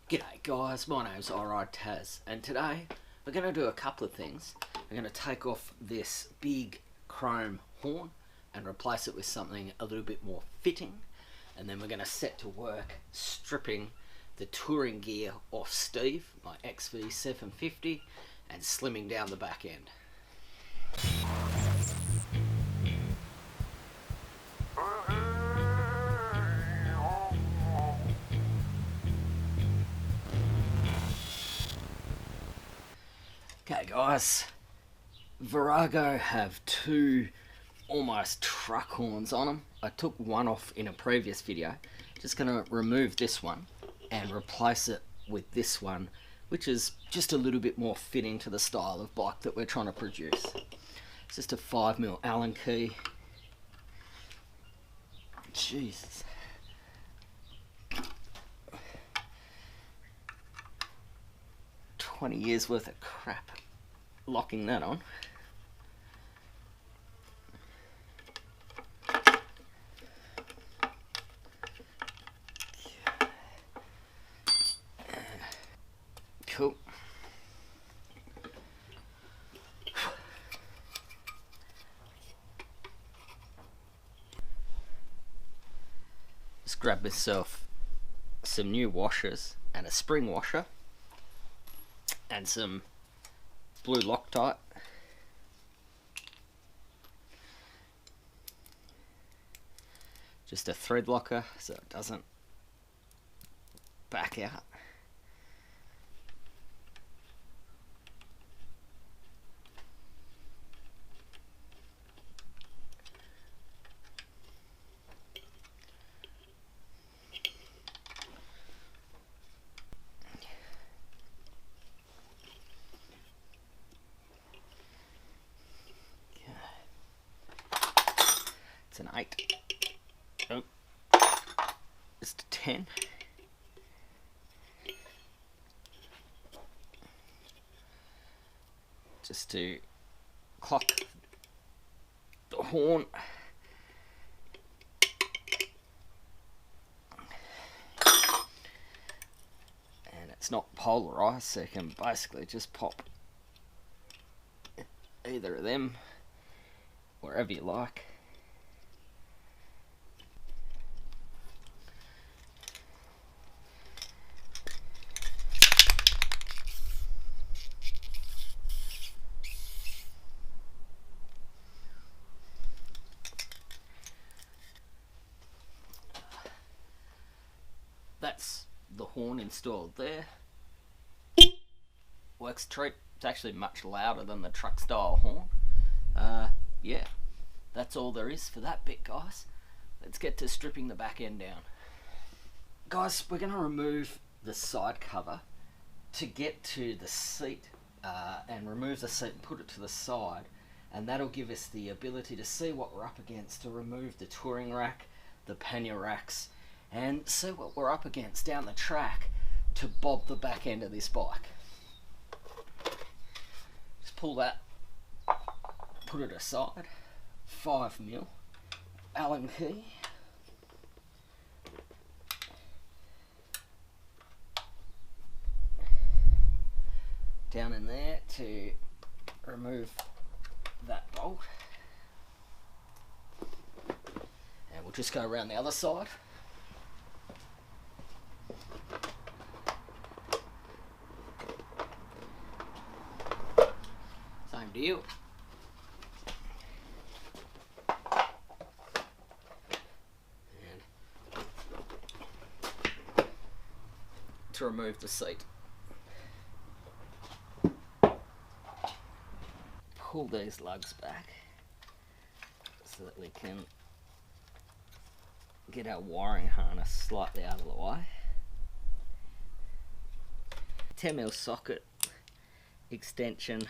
G'day guys, my name's ironhead, and today we're going to do a couple of things. We're going to take off this big chrome horn and replace it with something a little bit more fitting, and then we're going to set to work stripping the touring gear off Steve, my XV750, and slimming down the back end. Okay guys, Virago have two almost truck horns on them. I took one off in a previous video. Just going to remove this one and replace it with this one, which is just a little bit more fitting to the style of bike that we're trying to produce. It's just a 5mm Allen key. Jesus. $20 worth of crap locking that on. Cool. Just grab myself some new washers and a spring washer and some blue Loctite. Just a thread locker so it doesn't back out. It's an 8. Oh, it's a 10. Just to clock the horn. And it's not polarized, so you can basically just pop either of them wherever you like. That's the horn installed there. Works a treat. It's actually much louder than the truck style horn. Yeah, that's all there is for that bit, guys. Let's get to stripping the back end down. Guys, we're going to remove the side cover to get to the seat and remove the seat and put it to the side, and that'll give us the ability to see what we're up against, to remove the touring rack, the pannier racks, and see what we're up against down the track to bob the back end of this bike. Just pull that, put it aside, 5mm Allen key. Down in there to remove that bolt. And we'll just go around the other side. Same deal. And to remove the seat, pull these lugs back so that we can get our wiring harness slightly out of the way. 10mm socket extension.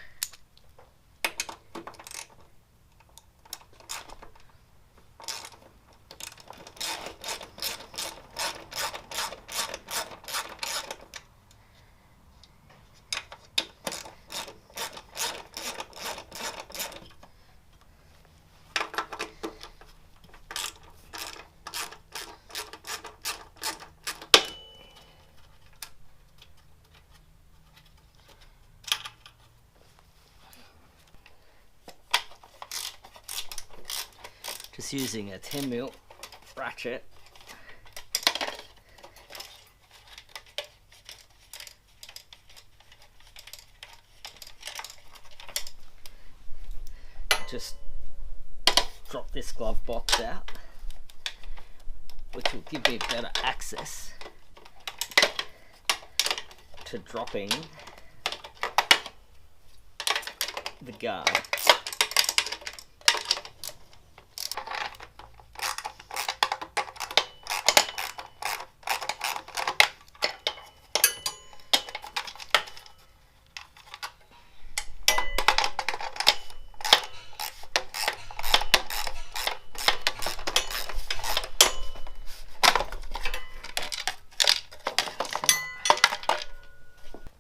Just using a 10mm ratchet. Just drop this glove box out, which will give me better access to dropping the guard.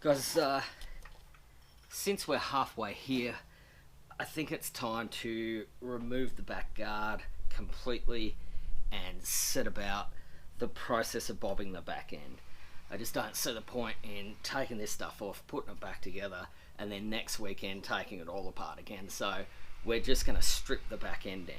Guys, since we're halfway here, I think it's time to remove the back guard completely and set about the process of bobbing the back end. I just don't see the point in taking this stuff off, putting it back together, and then next weekend taking it all apart again. So we're just going to strip the back end down.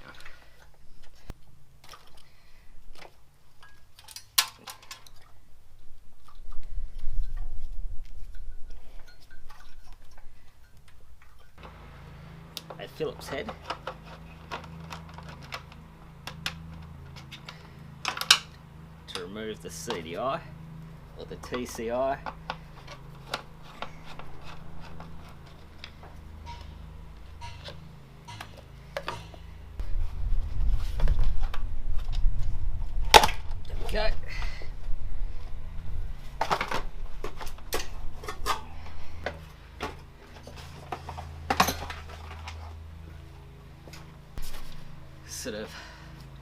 A Phillips head. To remove the CDI or the TCI. There we go. Sort of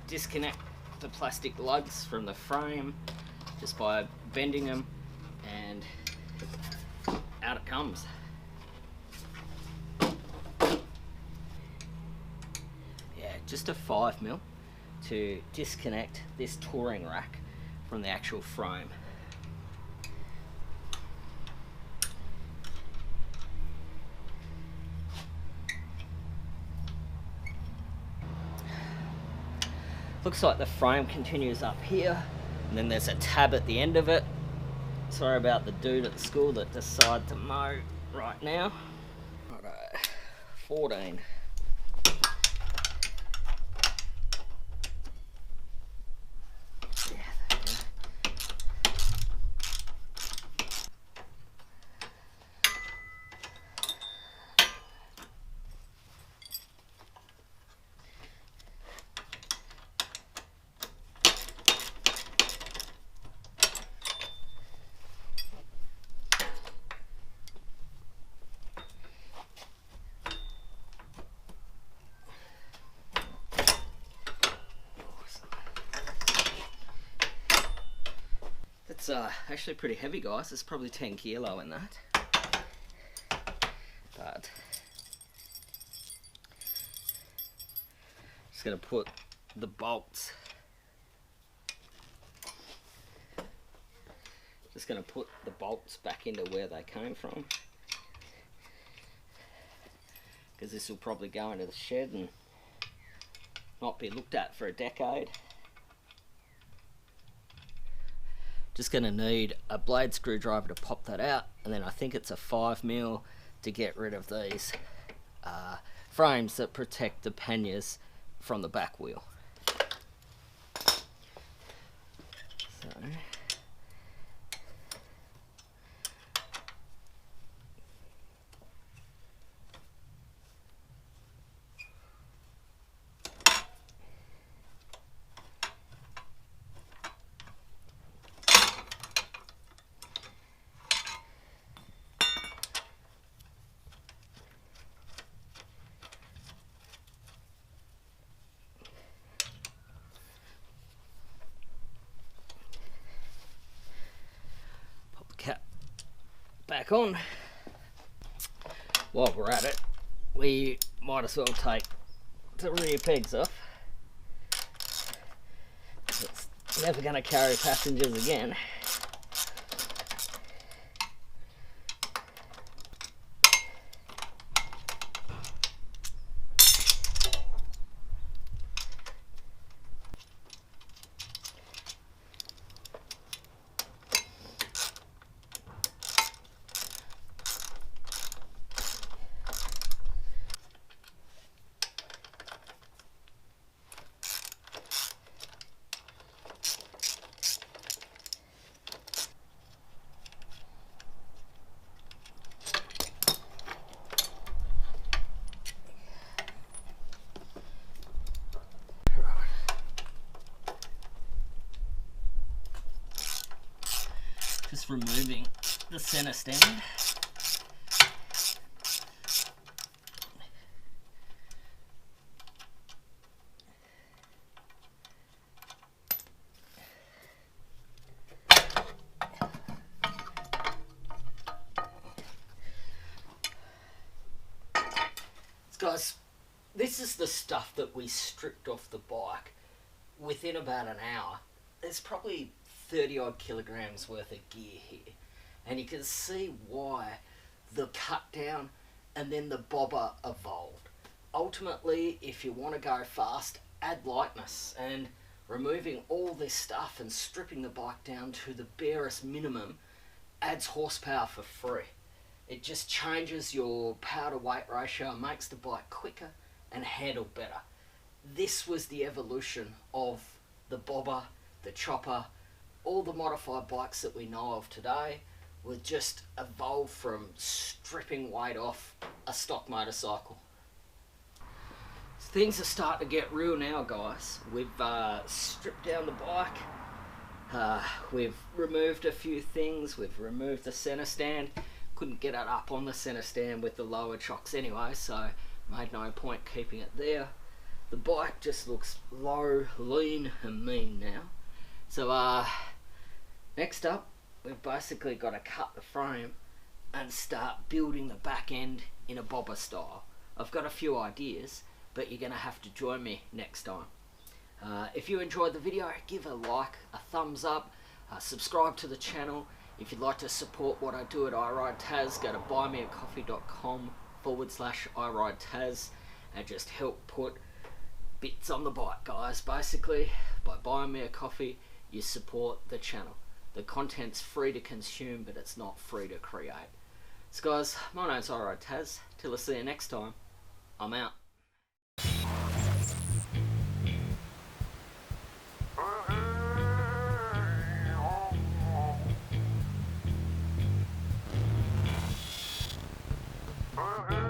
disconnect the plastic lugs from the frame just by bending them, and out it comes. Yeah, just a 5mm to disconnect this touring rack from the actual frame. Looks like the frame continues up here, and then there's a tab at the end of it. Sorry about the dude at the school that decided to mow right now. Righto, 14. It's actually pretty heavy, guys. It's probably 10 kilo in that. But just gonna put the bolts. Just gonna put the bolts back into where they came from, because this will probably go into the shed and not be looked at for a decade. Just going to need a blade screwdriver to pop that out, and then I think it's a 5mm to get rid of these frames that protect the panniers from the back wheel. So cap back on. While we're at it, we might as well take the rear pegs off. It's never going to carry passengers again. just removing the center stand. Guys, this is the stuff that we stripped off the bike within about an hour. There's probably 30 odd kilograms worth of gear here, and you can see why the cut down and then the bobber evolved. Ultimately, if you want to go fast, add lightness, and removing all this stuff and stripping the bike down to the barest minimum adds horsepower for free. It just changes your power to weight ratio and makes the bike quicker and handle better. This was the evolution of the bobber, the chopper, all the modified bikes that we know of today were just evolved from stripping weight off a stock motorcycle. Things are starting to get real now, guys. We've stripped down the bike. We've removed a few things. We've removed the center stand. Couldn't get it up on the center stand with the lower chocks anyway, so made no point keeping it there. The bike just looks low, lean and mean now. So next up, we've basically got to cut the frame and start building the back end in a bobber style. I've got a few ideas, but you're going to have to join me next time. If you enjoyed the video, give a like, a thumbs up, subscribe to the channel. If you'd like to support what I do at iRideTaz, go to buymeacoffee.com/iRideTaz and just help put bits on the bike, guys. Basically, by buying me a coffee, you support the channel. The content's free to consume, but it's not free to create. So guys, my name's iRideTaz. Till I see you next time, I'm out. Uh-huh.